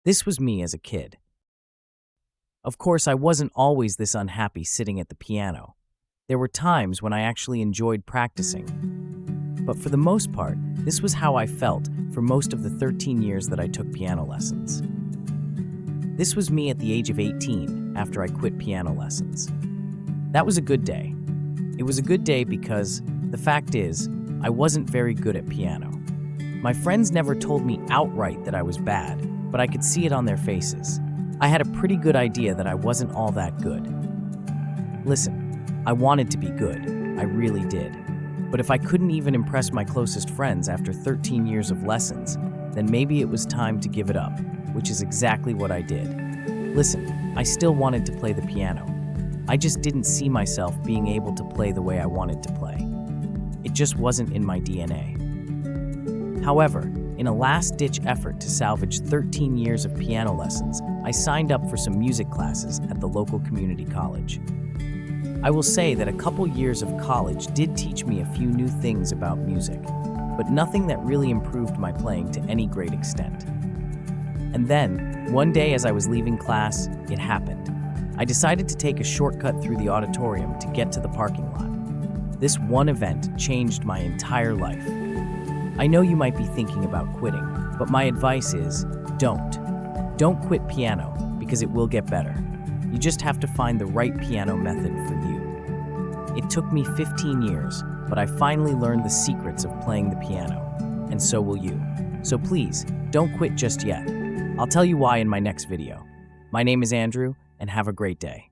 This was me as a kid. Of course, I wasn't always this unhappy sitting at the piano. There were times when I actually enjoyed practicing. But for the most part, this was how I felt for most of the 13 years that I took piano lessons. This was me at the age of 18 after I quit piano lessons. That was a good day. It was a good day because the fact is, I wasn't very good at piano. My friends never told me outright that I was bad, but I could see it on their faces. I had a pretty good idea that I wasn't all that good. Listen, I wanted to be good. I really did. But if I couldn't even impress my closest friends after 13 years of lessons, then maybe it was time to give it up, which is exactly what I did. Listen, I still wanted to play the piano. I just didn't see myself being able to play the way I wanted to play. It just wasn't in my DNA. However, in a last-ditch effort to salvage 13 years of piano lessons, I signed up for some music classes at the local community college. I will say that a couple years of college did teach me a few new things about music, but nothing that really improved my playing to any great extent. And then, one day as I was leaving class, it happened. I decided to take a shortcut through the auditorium to get to the parking lot. This one event changed my entire life. I know you might be thinking about quitting, but my advice is, don't. Don't quit piano, because it will get better. You just have to find the right piano method for you. It took me 15 years, but I finally learned the secrets of playing the piano, and so will you. So please, don't quit just yet. I'll tell you why in my next video. My name is Andrew, and have a great day.